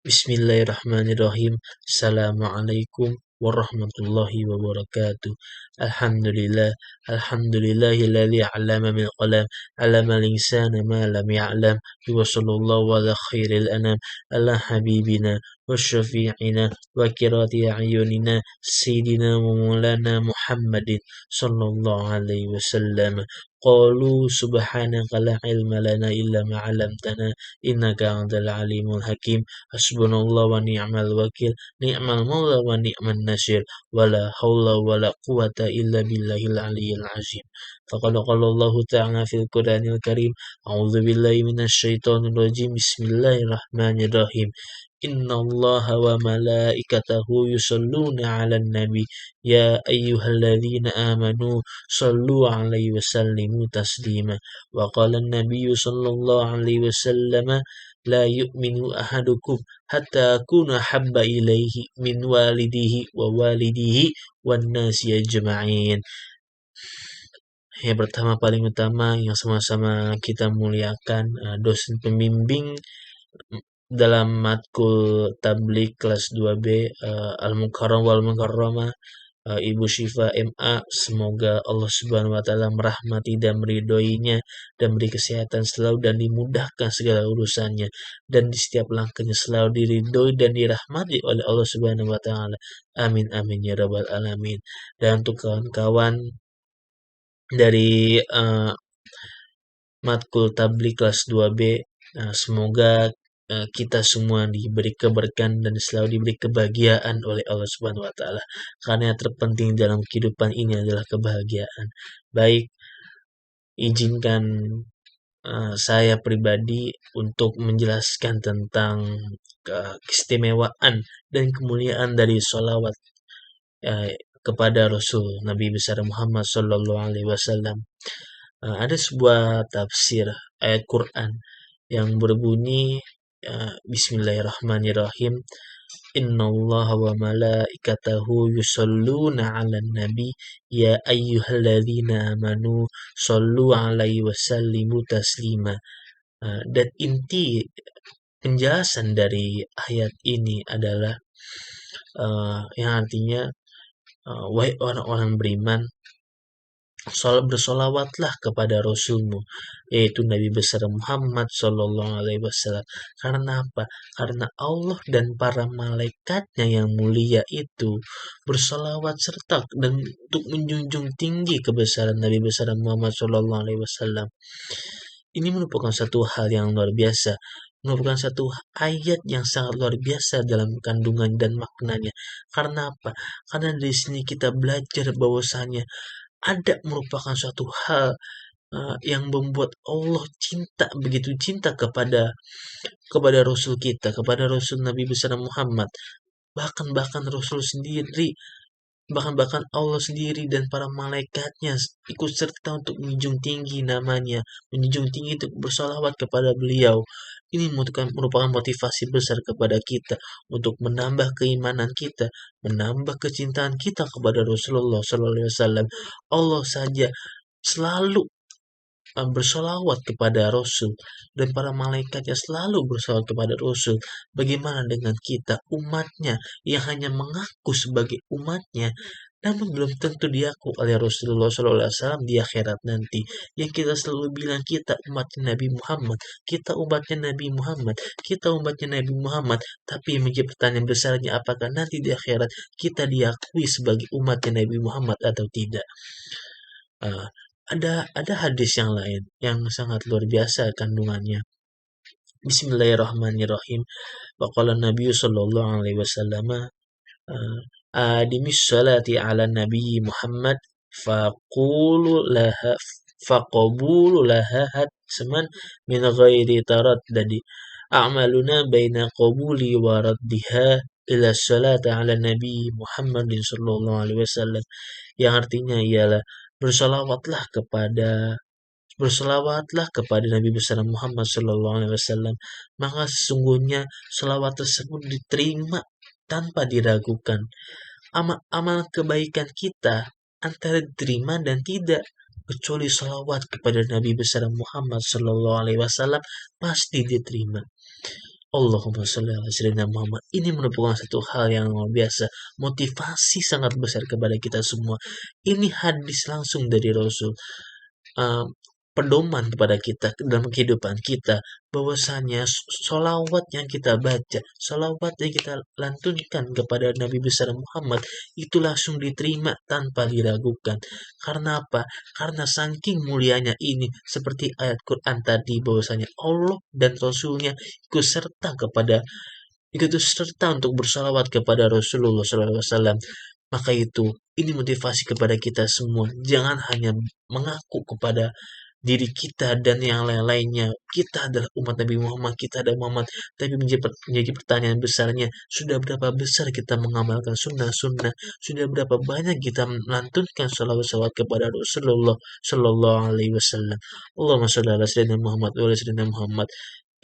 Bismillahirrahmanirrahim. Assalamualaikum warahmatullahi wabarakatuh. Alhamdulillah. Alhamdulillahilladzi 'allama bil qalam. 'Allamal insana ma lam ya'lam. Wa sallallahu ala khairil anam. Ala habibina wa syafi'ina wa qirati a'yunina sayyidina wa maulana Muhammadin sallallahu alaihi wasallam. Qalu subhanaka la ilma lana illa ma 'allamtana innaka antal alimul hakim. Hasbunallah wa ni'mal wakil, ni'mal maula wa ni'man nasir, wala haula wala quwata illa billahil aliyyil azim. Faqad qala Allah ta'ala fil Qur'anil Karim, a'udzu billahi minasy syaithanir rajim. Bismillahirrahmanirrahim. Innallaha wa malaikatahu yusholluna 'alan nabi ya ayyuhalladzina amanu shallu 'alaihi wa sallimu taslima. Wa qala an-nabiyyu sallallahu alaihi wasallam la yu'minu ahadukum hatta akuna habba ilaihi min walidihi wa walidihi wan nasi ajma'in. Yang pertama, paling utama yang sama-sama kita muliakan dosen pembimbing dalam matkul tablik kelas 2B Al-Mukarram wal Mukarramah, Ibu Syifa MA. Semoga Allah Subhanahu wa taala merahmati dan meridhoinya dan beri kesehatan selalu dan dimudahkan segala urusannya, dan di setiap langkahnya selalu diridhoi dan dirahmati oleh Allah Subhanahu wa taala. Amin amin ya rabbal alamin. Dan untuk kawan-kawan dari matkul tablik kelas 2B, semoga kita semua diberi keberkahan dan selalu diberi kebahagiaan oleh Allah Subhanahu wa taala. Karena yang terpenting dalam kehidupan ini adalah kebahagiaan. Baik, izinkan saya pribadi untuk menjelaskan tentang keistimewaan dan kemuliaan dari sholawat kepada Rasul Nabi besar Muhammad Sallallahu Alaihi Wasallam. Ada sebuah tafsir ayat Quran yang berbunyi Bismillahirrahmanirrahim. Innallaha wa malaikatahu yusholluna 'alan nabi ya ayyuhalladzina amanu shallu 'alaihi wa sallimu taslima. Dan inti penjelasan dari ayat ini adalah yang artinya wahai orang-orang beriman, bersolawatlah kepada Rasulmu, yaitu Nabi besar Muhammad Sallallahu Alaihi Wasallam. Karena apa? Karena Allah dan para malaikatnya yang mulia itu bersolawat serta dan untuk menjunjung tinggi kebesaran Nabi besar Muhammad Sallallahu Alaihi Wasallam. Ini merupakan satu hal yang luar biasa, merupakan satu ayat yang sangat luar biasa dalam kandungan dan maknanya. Karena apa? Karena di sini kita belajar bahwasanya ada merupakan suatu hal yang membuat Allah begitu cinta kepada Rasul kita, kepada Rasul Nabi besar Muhammad. Bahkan Rasul sendiri, bahkan Allah sendiri dan para malaikatnya ikut serta untuk menjunjung tinggi namanya, menjunjung tinggi untuk bersolawat kepada beliau. Ini merupakan motivasi besar kepada kita untuk menambah keimanan kita, menambah kecintaan kita kepada Rasulullah SAW. Allah saja selalu bersolawat kepada Rasul dan para malaikatnya selalu bersolawat kepada Rasul. Bagaimana dengan kita, umatnya, yang hanya mengaku sebagai umatnya namun belum tentu diaku oleh Rasulullah SAW di akhirat nanti. Yang kita selalu bilang kita umatnya Nabi Muhammad, kita umatnya Nabi Muhammad, kita umatnya Nabi Muhammad. Tapi yang menjadi pertanyaan besarnya, apakah nanti di akhirat kita diakui sebagai umatnya Nabi Muhammad atau tidak? Ada hadis yang lain yang sangat luar biasa kandungannya. Bismillahirrahmanirrahim. Wa qala Nabi sallallahu alaihi wasallam adimis salati ala Nabi Muhammad faqulu laha hatman min ghairi taraddudi a'maluna baina qabuli wa raddiha ila salati ala Nabi Muhammad sallallahu alaihi wasallam, yang artinya ialah bersolawatlah kepada Nabi besar Muhammad sallallahu alaihi wasallam, maka sesungguhnya selawat tersebut diterima tanpa diragukan. Amal kebaikan kita antara diterima dan tidak, kecuali selawat kepada Nabi besar Muhammad sallallahu alaihi wasallam pasti diterima. Allahumma sholli ala sayyidina Muhammad. Ini merupakan satu hal yang luar biasa, motivasi sangat besar kepada kita semua. Ini hadis langsung dari Rasul, eee, pedoman kepada kita dalam kehidupan kita, bahwasanya sholawat yang kita baca, sholawat yang kita lantunkan kepada Nabi besar Muhammad itu langsung diterima tanpa diragukan. Karena apa? Karena saking mulianya ini, seperti ayat Quran tadi, bahwasanya Allah dan Rasulnya ikut serta untuk bersalawat kepada Rasulullah SAW. Maka itu, ini motivasi kepada kita semua. Jangan hanya mengaku kepada diri kita dan yang lain-lainnya. Kita adalah umat Nabi Muhammad, kita adalah Muhammad. Tapi menjadi pertanyaan besarnya, sudah berapa besar kita mengamalkan sunnah-sunnah? Sudah berapa banyak kita melantunkan salawat-salawat kepada Rasulullah Sallallahu Alaihi Wasallam? Allahumma sholli ala sayyidina Muhammad wa ala sayyidina Muhammad.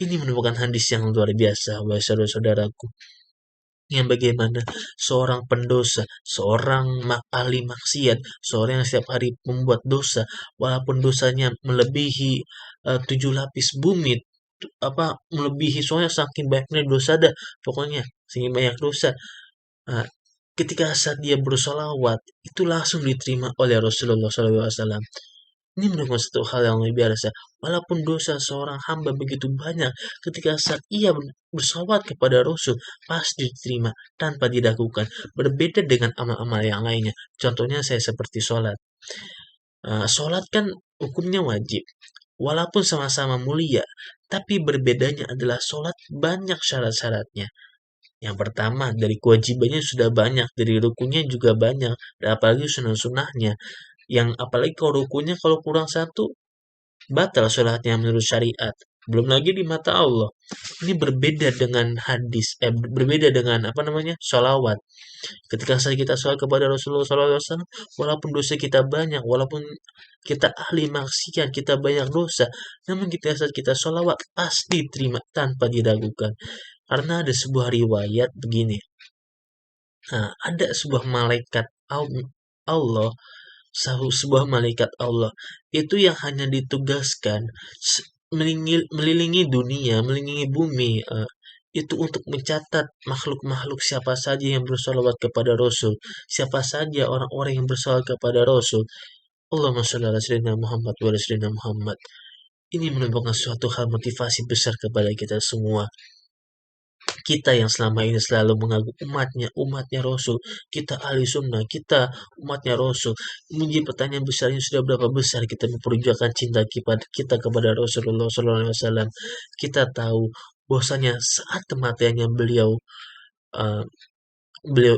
Ini merupakan hadis yang luar biasa, wahai saudara-saudaraku, yang bagaimana seorang pendosa, seorang ahli maksiat, seorang yang setiap hari membuat dosa, walaupun dosanya melebihi 7 lapis bumi, melebihi, soalnya saking banyaknya dosa dah, pokoknya saking banyak dosa. Nah, ketika saat dia bersolawat, itu langsung diterima oleh Rasulullah SAW. Ini merupakan satu hal yang luar biasa. Walaupun dosa seorang hamba begitu banyak, ketika saat ia bersolawat kepada Rasul, pasti diterima tanpa diragukan. Berbeda dengan amal-amal yang lainnya. Contohnya saya seperti sholat. Sholat kan hukumnya wajib. Walaupun sama-sama mulia, tapi berbedanya adalah sholat banyak syarat-syaratnya. Yang pertama, dari kewajibannya sudah banyak, dari rukunnya juga banyak, dan apalagi sunnah-sunnahnya. Yang apalagi kalau rukunnya kalau kurang satu, batal sholatnya menurut syariat. Belum lagi di mata Allah. Ini berbeda dengan berbeda dengan sholawat. Ketika kita sholat kepada Rasulullah SAW, walaupun dosa kita banyak, walaupun kita ahli maksiat, kita banyak dosa, namun saat kita sholawat pasti terima tanpa diragukan. Karena ada sebuah riwayat begini. Nah, ada sebuah malaikat Allah, sebuah malaikat Allah itu yang hanya ditugaskan melilingi dunia, melilingi bumi, itu untuk mencatat makhluk-makhluk siapa saja yang bersolawat kepada Rasul, siapa saja orang-orang yang bersolawat kepada Rasul. Allahumma sholli ala sayyidina Muhammad wa ala sayyidina Muhammad. Ini merupakan suatu hal motivasi besar kepada kita semua. Kita yang selama ini selalu mengaku umatnya Rasul, kita ahli sunnah, kita umatnya Rasul. Menjadi pertanyaan besarnya, sudah berapa besar kita memperjuangkan cinta kita kepada Rasulullah SAW. Kita tahu bahwasanya saat kematiannya beliau, uh, beliau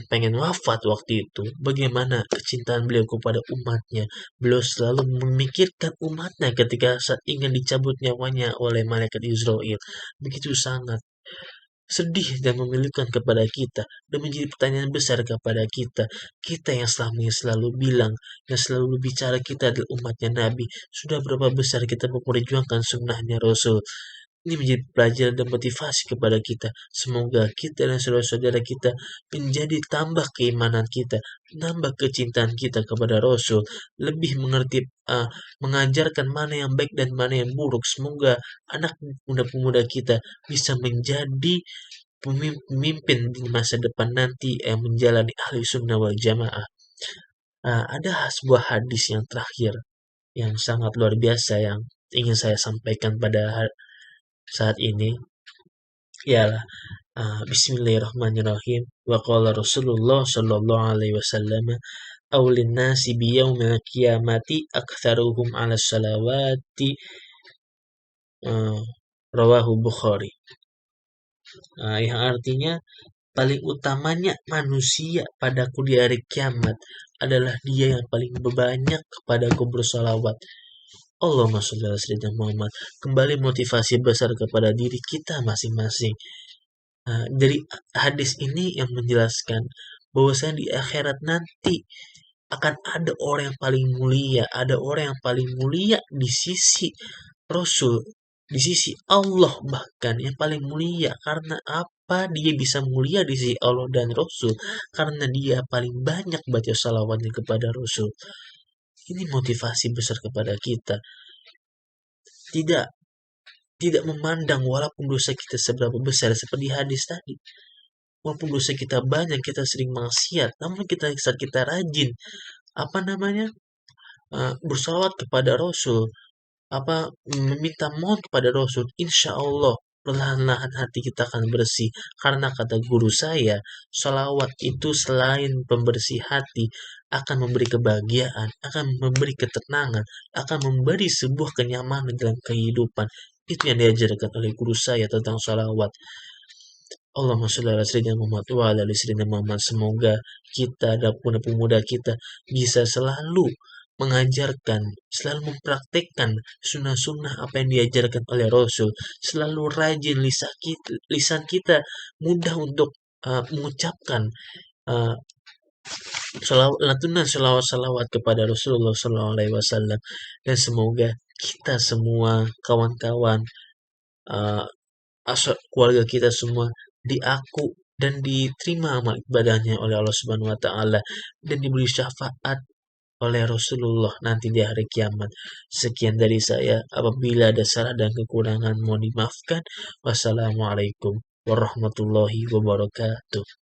pengen wafat waktu itu, bagaimana kecintaan beliau kepada umatnya. Beliau selalu memikirkan umatnya ketika saat ingin dicabut nyawanya oleh malaikat Israel. Begitu sangat sedih dan memilukan kepada kita, dan menjadi pertanyaan besar kepada kita yang selama ini selalu bilang, yang selalu bicara kita adalah umatnya Nabi. Sudah berapa besar kita memperjuangkan sunnahnya Rasul. Ini menjadi pelajaran dan motivasi kepada kita. Semoga kita dan saudara-saudara kita menjadi tambah keimanan kita, nambah kecintaan kita kepada Rasul, lebih mengerti, mengajarkan mana yang baik dan mana yang buruk. Semoga anak muda-pemuda kita bisa menjadi pemimpin di masa depan nanti yang menjalani ahli sunnah wal jamaah. Ada sebuah hadis yang terakhir yang sangat luar biasa yang ingin saya sampaikan pada saat ini, ialah Bismillahirrahmanirrahim. Wa qala Rasulullah sallallahu alaihi wasallam, aulin nasi biyaumil qiyamati aktsaruhum 'ala salawati, rawahu Bukhari. Yang artinya, paling utamanya manusia padaku di hari kiamat adalah dia yang paling banyak kepadaku bersalawat. Allahumma sholli ala sayyidina Muhammad. Kembali motivasi besar kepada diri kita masing-masing. Dari hadis ini yang menjelaskan bahwasanya di akhirat nanti akan ada orang yang paling mulia, ada orang yang paling mulia di sisi Rasul, di sisi Allah, bahkan yang paling mulia. Karena apa dia bisa mulia di sisi Allah dan Rasul? Karena dia paling banyak baca salawatnya kepada Rasul. Ini motivasi besar kepada kita. Tidak tidak memandang walaupun dosa kita seberapa besar seperti hadis tadi. Walaupun dosa kita banyak, kita sering maksiat, namun saat kita rajin bersalawat kepada Rasul, meminta mohon kepada Rasul, insya Allah perlahan-lahan hati kita akan bersih. Karena kata guru saya, salawat itu selain pembersih hati, akan memberi kebahagiaan, akan memberi ketenangan, akan memberi sebuah kenyamanan dalam kehidupan. Itu yang diajarkan oleh guru saya tentang salawat. Allahumma sholli ala sayyidina Muhammad wa ala ali sayyidina Muhammad. Semoga kita dan pemuda kita bisa selalu mengajarkan, selalu mempraktekkan sunnah-sunnah apa yang diajarkan oleh Rasul. Selalu rajin lisan kita mudah untuk mengucapkan uh, lantunan salawat kepada Rasulullah SAW. Dan semoga kita semua kawan-kawan, keluarga kita semua diaku dan diterima amal ibadahnya oleh Allah Subhanahu wa taala dan diberi syafaat oleh Rasulullah nanti di hari kiamat. Sekian dari saya, apabila ada salah dan kekurangan mohon dimaafkan. Wassalamualaikum warahmatullahi wabarakatuh.